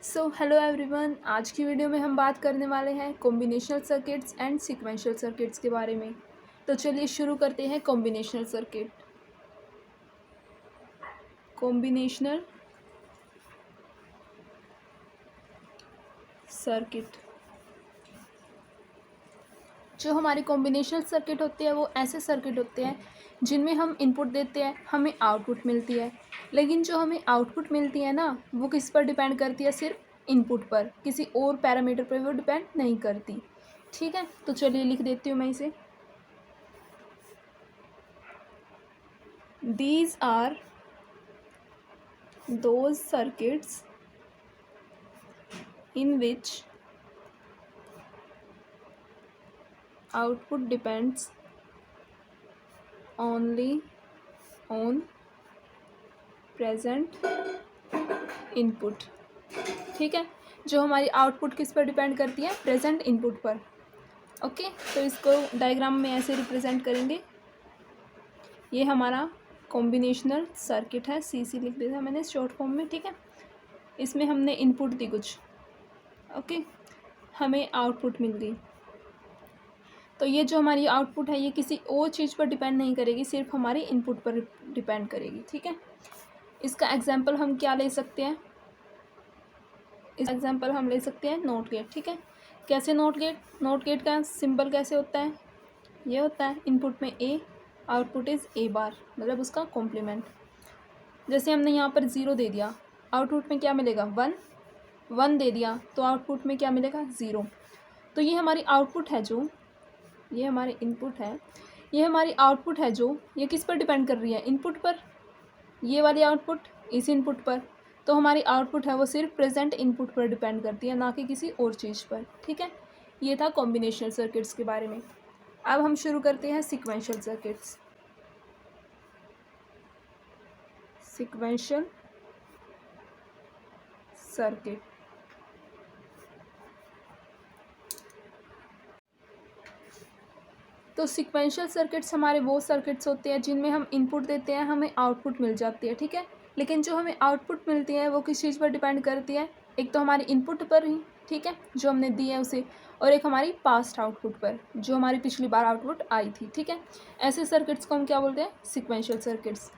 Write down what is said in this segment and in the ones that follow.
Hello everyone, आज की video में हम बात करने वाले हैं combinational circuits and sequential circuits के बारे में। तो चलिए शुरू करते हैं कॉम्बिनेशनल सर्किट। जो हमारी कॉम्बिनेशनल सर्किट होती है वो ऐसे सर्किट होते हैं जिनमें हम इनपुट देते हैं, हमें आउटपुट मिलती है। लेकिन जो हमें आउटपुट मिलती है ना, वो किस पर डिपेंड करती है? सिर्फ इनपुट पर, किसी और पैरामीटर पर वो डिपेंड नहीं करती। ठीक है, तो चलिए लिख देती हूँ मैं इसे। These are those circuits in which output depends only on present input। ठीक है, जो हमारी आउटपुट किस पर डिपेंड करती है? प्रेजेंट इनपुट पर। ओके, तो इसको डायग्राम में ऐसे रिप्रेजेंट करेंगे। ये हमारा कॉम्बिनेशनल सर्किट है, सीसी लिख दिया था मैंने शॉर्ट फॉर्म में। ठीक है, इसमें हमने इनपुट दी कुछ, ओके, हमें आउटपुट मिल गई। तो ये जो हमारी आउटपुट है ये किसी और चीज़ पर डिपेंड नहीं करेगी, सिर्फ हमारे इनपुट पर डिपेंड करेगी। ठीक है, इसका एग्जांपल हम क्या ले सकते हैं? इस एग्जांपल हम ले सकते हैं नॉट गेट। ठीक है, कैसे नॉट गेट? नॉट गेट का सिंबल कैसे होता है? ये होता है इनपुट में ए, आउटपुट इज़ ए बार, मतलब उसका कॉम्प्लीमेंट। जैसे हमने यहाँ पर 0 दे दिया, आउटपुट में क्या मिलेगा? 1। 1 दे दिया तो आउटपुट में क्या मिलेगा? 0। तो ये हमारी आउटपुट है, जो ये हमारी इनपुट है, ये हमारी आउटपुट है, जो ये किस पर डिपेंड कर रही है? इनपुट पर। ये वाली आउटपुट इस इनपुट पर। तो हमारी आउटपुट है वो सिर्फ प्रेजेंट इनपुट पर डिपेंड करती है, ना कि किसी और चीज़ पर। ठीक है, ये था कॉम्बिनेशनल सर्किट्स के बारे में। अब हम शुरू करते हैं सीक्वेंशियल सर्किट्स। Sequential circuit. तो सीक्वेंशियल सर्किट्स हमारे वो सर्किट्स होते हैं जिनमें हम इनपुट देते हैं, हमें आउटपुट मिल जाती है। ठीक है, लेकिन जो हमें आउटपुट मिलती है वो किस चीज़ पर डिपेंड करती है? एक तो हमारी इनपुट पर ही, ठीक है, जो हमने दी है उसे, और एक हमारी पास्ट आउटपुट पर, जो हमारी पिछली बार आउटपुट आई थी। ठीक है, ऐसे सर्किट्स को हम क्या बोलते हैं? Sequential circuits.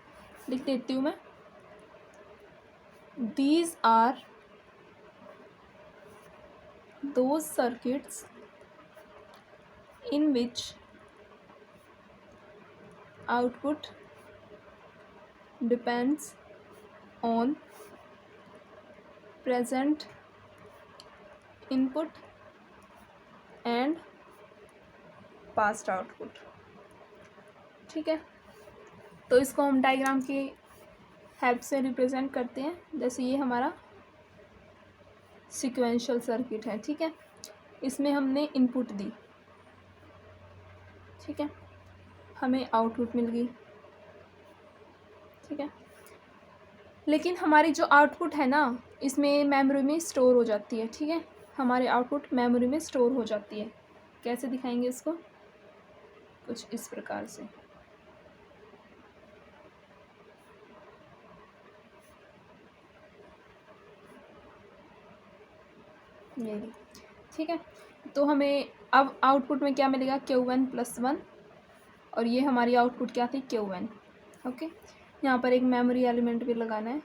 लिख देती हूँ मैं। These are those circuits in which output depends on present input and past output। ठीक है, तो इसको हम डायग्राम की हेल्प से रिप्रेजेंट करते हैं। जैसे ये हमारा सीक्वेंशियल सर्किट है। ठीक है, इसमें हमने इनपुट दी, ठीक है, हमें आउटपुट मिल गई। ठीक है, लेकिन हमारी जो आउटपुट है ना, इसमें मेमोरी में स्टोर हो जाती है। ठीक है, हमारी आउटपुट मेमोरी में स्टोर हो जाती है। कैसे दिखाएंगे इसको? कुछ इस प्रकार से। ये ठीक है, तो हमें अब आउटपुट में क्या मिलेगा? Q1 + 1, और ये हमारी आउटपुट क्या थी? Q1। ओके, यहाँ पर एक मेमोरी एलिमेंट भी लगाना है।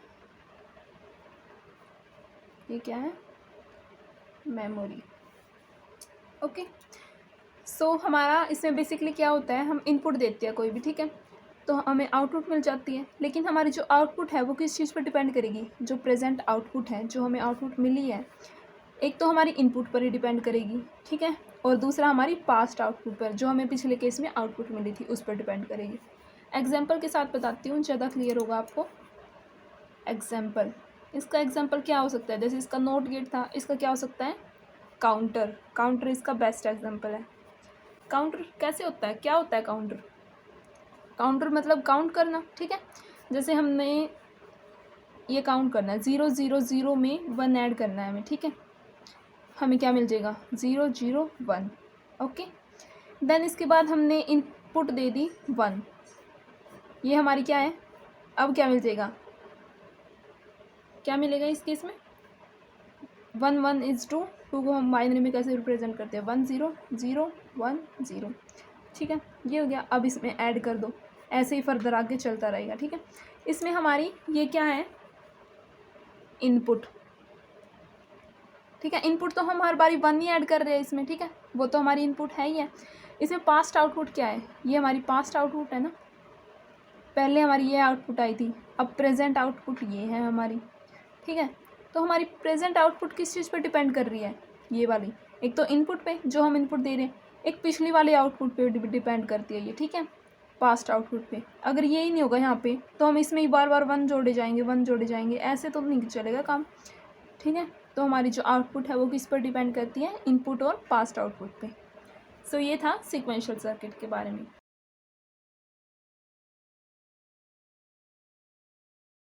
ये क्या है? मेमोरी। ओके, सो हमारा इसमें बेसिकली क्या होता है? हम इनपुट देते हैं कोई भी, ठीक है, तो हमें आउटपुट मिल जाती है। लेकिन हमारी जो आउटपुट है वो किस चीज़ पर डिपेंड करेगी? जो प्रेजेंट आउटपुट है, जो हमें आउटपुट मिली है, एक तो हमारी इनपुट पर ही डिपेंड करेगी, ठीक है, और दूसरा हमारी पास्ट आउटपुट पर, जो हमें पिछले केस में आउटपुट मिली थी, उस पर डिपेंड करेगी। एग्जाम्पल के साथ बताती हूँ, ज़्यादा क्लियर होगा आपको। एग्जाम्पल, इसका एग्जाम्पल क्या हो सकता है? जैसे इसका नॉट गेट था, इसका क्या हो सकता है? काउंटर। काउंटर इसका बेस्ट एग्जाम्पल है। काउंटर कैसे होता है? क्या होता है काउंटर? काउंटर मतलब काउंट करना। ठीक है, जैसे हमने ये काउंट करना है, 0 0 0 में 1 ऐड करना है हमें। ठीक है, हमें क्या मिल जाएगा? 0 0 1। ओके, देन इसके बाद हमने इनपुट दे दी 1, ये हमारी क्या है? अब क्या मिल जाएगा? क्या मिलेगा इस केस में? 1 1 इज़ 2, 2 को हम बाइनरी में कैसे रिप्रेजेंट करते हैं 1 0 0 1 0। ठीक है, ये हो गया। अब इसमें ऐड कर दो, ऐसे ही फर्दर आगे चलता रहेगा। ठीक है, इसमें हमारी ये क्या है, इनपुट। ठीक है, इनपुट तो हम हर बारी 1 ही ऐड कर रहे हैं इसमें। ठीक है, वो तो हमारी इनपुट है ही है। इसमें पास्ट आउटपुट क्या है, ये हमारी पास्ट आउटपुट है ना, पहले हमारी ये आउटपुट आई थी, अब प्रेजेंट आउटपुट ये है हमारी। ठीक है, तो हमारी प्रेजेंट आउटपुट किस चीज़ पर डिपेंड कर रही है, ये वाली, एक तो इनपुट पे जो हम इनपुट दे रहे हैं, एक पिछली वाले आउटपुट पे डिपेंड करती है ये। ठीक है, पास्ट आउटपुट पे। अगर ये ही नहीं होगा यहाँ पे तो हम इसमें ही बार बार 1 जोड़े जाएंगे 1 जोड़े जाएंगे, ऐसे तो नहीं चलेगा काम। ठीक है, तो हमारी जो आउटपुट है वो किस पर डिपेंड करती है, इनपुट और पास्ट आउटपुट पे। सो ये था सीक्वेंशियल सर्किट के बारे में।